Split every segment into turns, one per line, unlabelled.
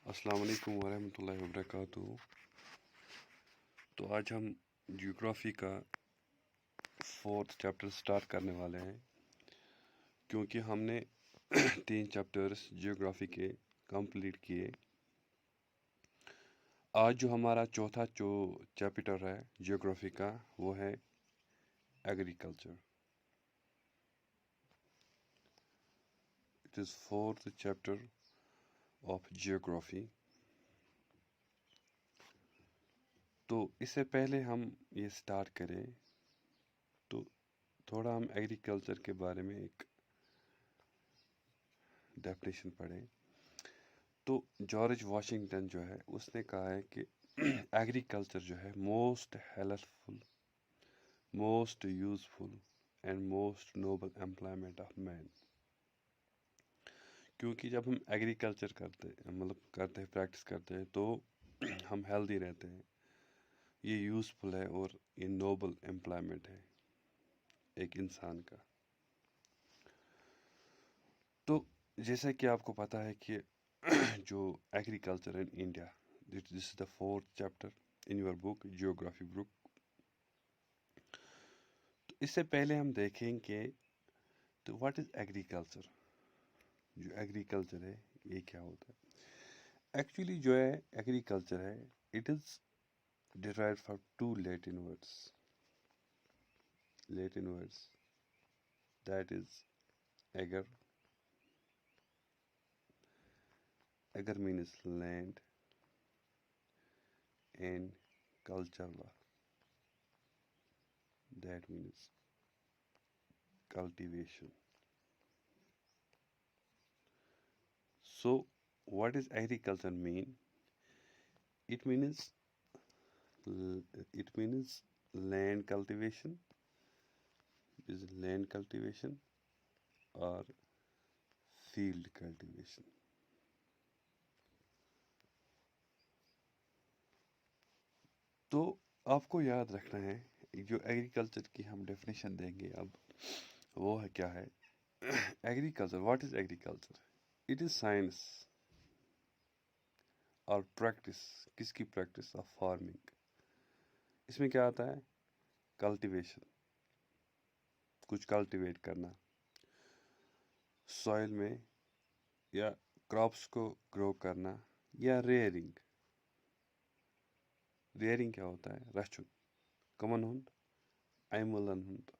السلام علیکم ورحمۃ اللہ وبرکاتہ۔ تو آج ہم جیوگرافی کا 4 چیپٹر سٹارٹ کرنے والے ہیں، کیونکہ ہم نے 3 چیپٹرز جیوگرافی کے کمپلیٹ کیے۔ آج جو ہمارا چوتھا چیپٹر ہے جیوگرافی کا، وہ ہے agriculture. It is 4th chapter of geography. تو اس سے پہلے ہم یہ سٹارٹ کریں تو تھوڑا ہم ایگریکلچر کے بارے میں ایک ڈیفینیشن پڑھیں۔ تو جارج واشنگٹن جو ہے اس نے کہا ہے کہ ایگریکلچر جو ہے most healthful, most useful and most noble employment of man. کیونکہ جب ہم ایگریکلچر کرتے ہیں پریکٹس کرتے ہیں تو ہم ہیلدی رہتے ہیں، یہ یوزفل ہے اور یہ نوبل امپلائمنٹ ہے ایک انسان کا۔ تو جیسا کہ آپ کو پتہ ہے کہ جو agriculture in India, this is the 4th chapter in your book geography book. تو اس سے پہلے ہم دیکھیں کہ تو واٹ از ایگریکلچر، جو ایگریکلچر ہے یہ کیا ہوتا ہے۔ ایکچولی جو ہے ایگریکلچر ہے، it is derived from 2 Latin words that is ager. Ager means land and cultura, that means cultivation. So what does agriculture mean? It means land cultivation, is land cultivation or field cultivation. تو آپ کو یاد رکھنا ہے جو agriculture کی ہم definition دیں گے اب، وہ ہے کیا ہے agriculture. What is agriculture? It is science اور پریکٹس، کس کی پریکٹس؟ Of farming. اس میں کیا آتا ہے؟ کلٹیویشن، کچھ کلٹیویٹ کرنا سوئل میں، یا کراپس کو گرو کرنا، یا ریئرنگ۔ ریئرنگ کیا ہوتا ہے؟ رچھن، کمن ہند، ایملن ہند،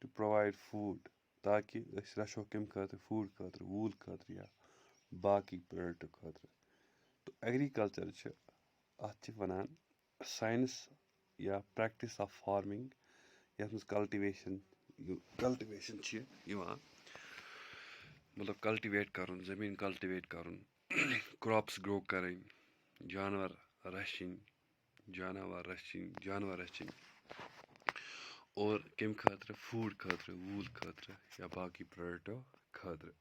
ٹو پرووائڈ فوڈ، تاکہ أسۍ رچھو کمہِ خٲطرٕ؟ فوڈ خٲطرٕ، ووٗل خٲطرٕ یا باقی پروڈکٹ خٲطرٕ۔ تو ایگریکلچر چھِ اَتھ چھِ وَنان ساینس یا پریکٹس آف فارمنگ، یَتھ منٛز کلٹِویشن چھِ یِوان، مطلب کلٹِویٹ کَرُن، زٔمیٖن کلٹِویٹ کَرُن، کراپس گرو کَرٕنۍ، جانور رچھِنۍ، اور کمہِ خٲطرٕ؟ فوڈ خٲطرٕ، ووٗل خٲطرٕ یا باقی پروڈکٹو خٲطرٕ۔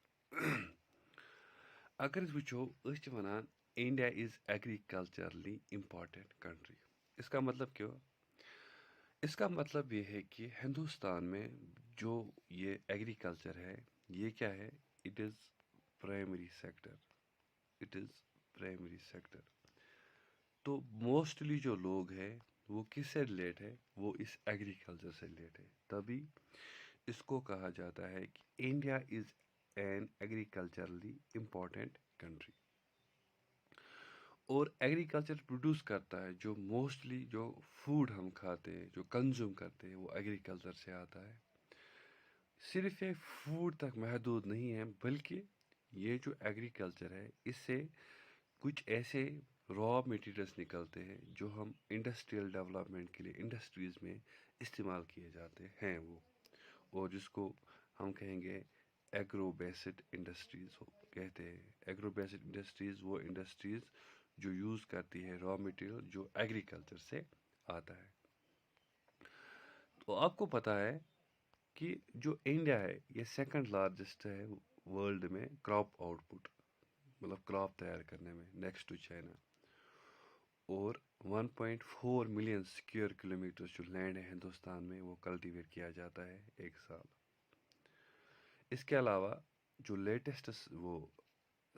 اگر أسۍ وٕچھو، أسۍ چھِ وَنان انڈیا از ایگریکلچرلی امپارٹنٹ کنٹری۔ اس کا مطلب کیا؟ اس کا مطلب یہ ہے کہ ہندوستان میں جو یہ ایگریکلچر ہے یہ کیا ہے؟ It is primary sector, it is primary sector. تو موسٹلی جو لوگ ہیں وہ کس سے ریلیٹ ہے؟ وہ اس ایگریکلچر سے ریلیٹ ہے، تبھی اس کو کہا جاتا ہے کہ India is an agriculturally important country. اور ایگریکلچر پروڈیوس کرتا ہے جو موسٹلی جو فوڈ ہم کھاتے ہیں، جو کنزیوم کرتے ہیں، وہ ایگریکلچر سے آتا ہے۔ صرف یہ فوڈ تک محدود نہیں ہے، بلکہ یہ جو ایگریکلچر ہے اس سے کچھ ایسے را میٹیریلس نکلتے ہیں جو ہم انڈسٹریل ڈیولپمنٹ کے لیے انڈسٹریز میں استعمال کیے جاتے ہیں وہ، اور جس کو ہم کہیں گے ایگرو بیسڈ انڈسٹریز کہتے ہیں۔ ایگرو بیسڈ انڈسٹریز وہ انڈسٹریز جو یوز کرتی ہے را میٹیریل جو ایگریکلچر سے آتا ہے۔ تو آپ کو پتہ ہے کہ جو انڈیا ہے یہ سیکنڈ لارجسٹ ہے ورلڈ میں کراپ آؤٹ پٹ، مطلب کراپ تیار کرنے میں، نیکسٹ ٹو چائنا۔ اور 1.4 ملین اسکوائر کلومیٹر جو لینڈ ہے ہندوستان میں وہ کلٹیویٹ کیا جاتا ہے ایک سال۔ اس کے علاوہ جو لیٹسٹ وہ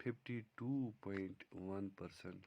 52.1%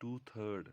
2/3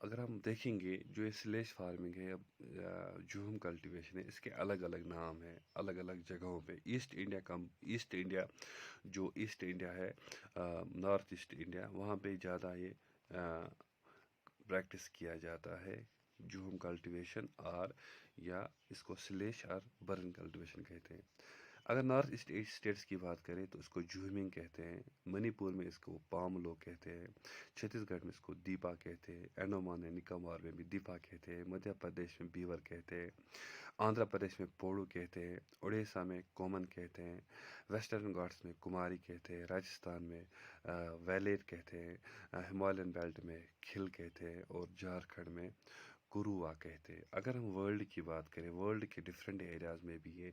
اگر ہم دیکھیں گے جو یہ سلیش فارمنگ ہے یا جوہم کلٹیویشن ہے، اس کے الگ الگ نام ہیں الگ الگ جگہوں پہ. ایسٹ انڈیا جو ایسٹ انڈیا ہے، نارتھ ایسٹ انڈیا، وہاں پہ زیادہ یہ پریکٹس کیا جاتا ہے جوہم کلٹیویشن، اور یا اس کو سلیش اور برن کلٹیویشن کہتے ہیں. اگر نارتھ ایسٹ اسٹیٹس کی بات کریں تو اس کو جوہمنگ کہتے ہیں، منی پور میں اس کو پاملو کہتے ہیں، چھتیس گڑھ میں اس کو دیپا کہتے ہیں، انڈومان اینڈ نکوبار میں بھی دیپا کہتے ہیں، مدھیہ پردیش میں بیور کہتے ہیں، آندھرا پردیش میں پوڑو کہتے ہیں، اڑیسہ میں کومن کہتے ہیں، ویسٹرن گھاٹس میں کماری کہتے ہیں، راجستھان میں ویلیر کہتے ہیں، ہمالین بیلٹ میں کھل کہتے ہیں، اور جھارکھنڈ میں کروا کہتے ہیں. اگر ہم ورلڈ کی بات کریں، ورلڈ کے ڈفرینٹ ایریاز میں بھی یہ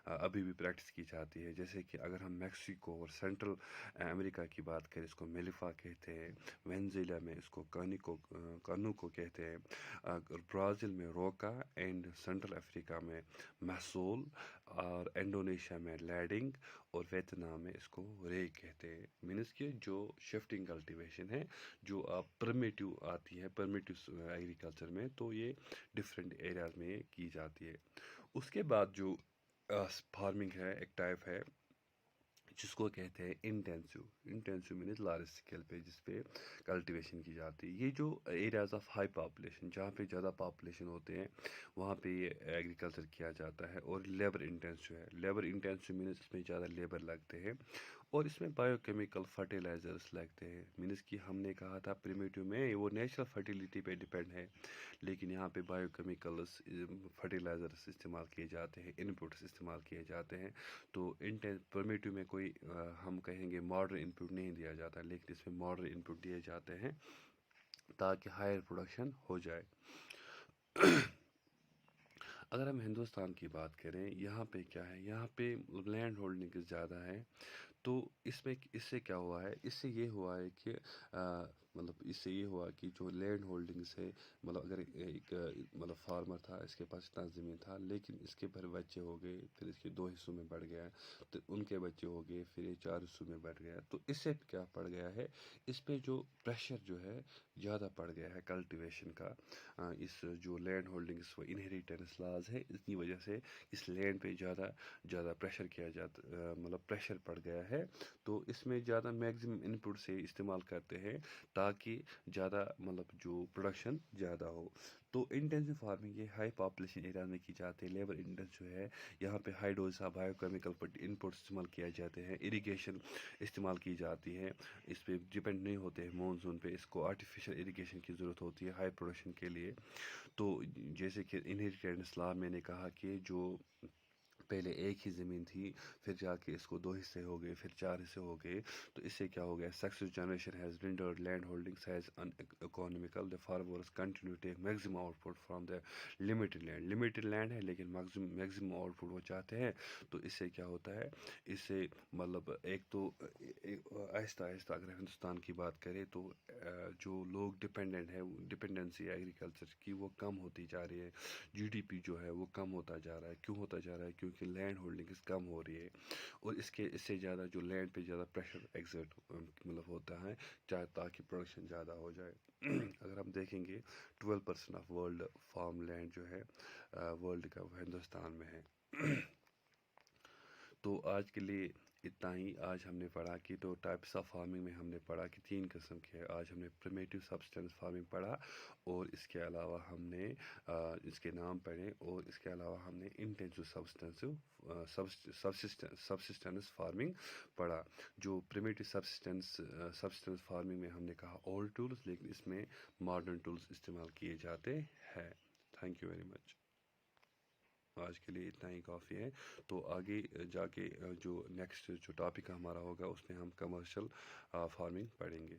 ابھی بھی پریکٹس کی جاتی ہے. جیسے کہ اگر ہم میکسیکو اور سینٹرل امریکہ کی بات کریں، اس کو میلیفا کہتے ہیں، وینزویلا میں اس کو کانو کو کہتے ہیں، اور برازیل میں روکا، اینڈ سینٹرل افریقہ میں محسول، اور انڈونیشیا میں لیڈنگ، اور ویتنام میں اس کو رے کہتے ہیں. مینس کہ جو شفٹنگ کلٹیویشن ہے، جو پرمیٹیو آتی ہے، پرمیٹیو ایگریکلچر میں، تو یہ ڈفرینٹ ایریاز میں یہ کی جاتی ہے. اس کے بعد جو فارمنگ ہے، ایک ٹائپ ہے جس کو کہتے ہیں انٹینسیو مینز لارج اسکیل پہ، جس پہ کلٹیویشن کی جاتی ہے. یہ جو ایریاز آف ہائی پاپولیشن، جہاں پہ زیادہ پاپولیشن ہوتے ہیں، وہاں پہ یہ ایگریکلچر کیا جاتا ہے. اور لیبر انٹینسیو ہے. لیبر انٹینسیو مینز اس میں زیادہ لیبر لگتے ہیں، اور اس میں بایو کیمیکل فرٹیلائزرس لگتے ہیں. مینز کہ ہم نے کہا تھا پریمیٹیو میں وہ نیچرل فرٹیلیٹی پہ ڈپینڈ ہے، لیکن یہاں پہ بایو کیمیکلس فرٹیلائزرس استعمال کیے جاتے ہیں، انپوٹس استعمال کیے جاتے ہیں. تو پرمیٹیو میں کوئی ہم کہیں گے ماڈرن انپوٹ نہیں دیا جاتا، لیکن اس میں ماڈرن انپوٹ دیے جاتے ہیں تاکہ ہائر پروڈکشن ہو جائے. اگر ہم ہندوستان کی بات کریں، یہاں پہ کیا ہے، یہاں پہ لینڈ ہولڈنگ زیادہ ہے. تو اس سے کیا ہوا ہے، اس سے یہ ہوا ہے کہ اس سے یہ ہوا کہ جو لینڈ ہولڈنگس ہے، اگر ایک فارمر تھا، اس کے پاس اتنا زمین تھا، لیکن اس کے پھر بچے ہو گئے، پھر اس کے 2 حصوں میں بڑھ گیا، تو ان کے بچے ہو گئے، پھر یہ 4 حصوں میں بڑھ گیا. تو اس سے کیا پڑ گیا ہے، اس پہ جو پریشر جو ہے زیادہ پڑ گیا ہے کلٹیویشن کا. اس جو لینڈ ہولڈنگس وہ انہیریٹنس لاز ہے، اس کی وجہ سے اس لینڈ پہ زیادہ پریشر کیا جاتا، پریشر پڑ گیا ہے. تو اس میں زیادہ میگزیمم ان پٹ سے استعمال کرتے ہیں تاکہ زیادہ جو پروڈکشن زیادہ ہو. تو انٹینسو فارمنگ یہ ہائی پاپولیشن ایریا میں کی جاتی ہے. لیبر انٹینسو ہے، یہاں پہ high dose of bio chemical input استعمال کیا جاتے ہیں، اریگیشن استعمال کی جاتی ہے. اس پہ ڈپینڈ نہیں ہوتے ہیں مونسون پہ، اس کو آرٹیفیشل اریگیشن کی ضرورت ہوتی ہے ہائی پروڈکشن کے لیے. تو جیسے کہ انہیریٹنس لا میں نے کہا کہ جو پہلے ایک ہی زمین تھی، پھر جا کے اس کو 2 حصے ہو گئے، پھر 4 حصے ہو گئے. تو اس سے کیا ہو گیا، successive generation has rendered land holding has uneconomical. The farmers continue take maximum output from the limited land ہے، لیکن میگزیمم آؤٹ پٹ وہ چاہتے ہیں. تو اس سے کیا ہوتا ہے، اس سے ایک تو آہستہ آہستہ اگر ہندوستان کی بات کریں تو جو لوگ ڈپینڈنٹ ہے، ڈپینڈنسی ایگریکلچر کی وہ کم ہوتی جا رہی ہے. جی ڈی پی جو ہے وہ کم ہوتا جا رہا ہے. کیوں ہوتا جا رہا ہے؟ کیونکہ لینڈ ہولڈنگ کم ہو رہی ہے، اور اس سے زیادہ جو لینڈ پہ زیادہ پریشر ایگزرٹ ہوتا ہے تاکہ پروڈکشن زیادہ ہو جائے. اگر ہم دیکھیں گے 12% آف ورلڈ فارم لینڈ جو ہے ورلڈ کا، وہ ہندوستان میں ہے. تو آج کے لیے اتنا ہی. آج ہم نے پڑھا کہ تو ٹائپس آف فارمنگ میں ہم نے پڑھا کہ 3 قسم کے ہے. آج ہم نے پریمیٹیو سبسٹینس فارمنگ پڑھا، اور اس کے علاوہ ہم نے اس کے نام پڑھے، اور اس کے علاوہ ہم نے انٹینسو سبسسٹنس فارمنگ پڑھا. جو پریمیٹیو سبسٹینس فارمنگ میں ہم نے کہا اولڈ ٹولز، لیکن اس میں ماڈرن ٹولز استعمال کیے جاتے ہیں. Thank you very much. آج کے لیے اتنا ہی کافی ہے. تو آگے جا کے جو نیکسٹ جو ٹاپک ہمارا ہوگا، اس میں ہم کمرشل فارمنگ پڑھیں گے.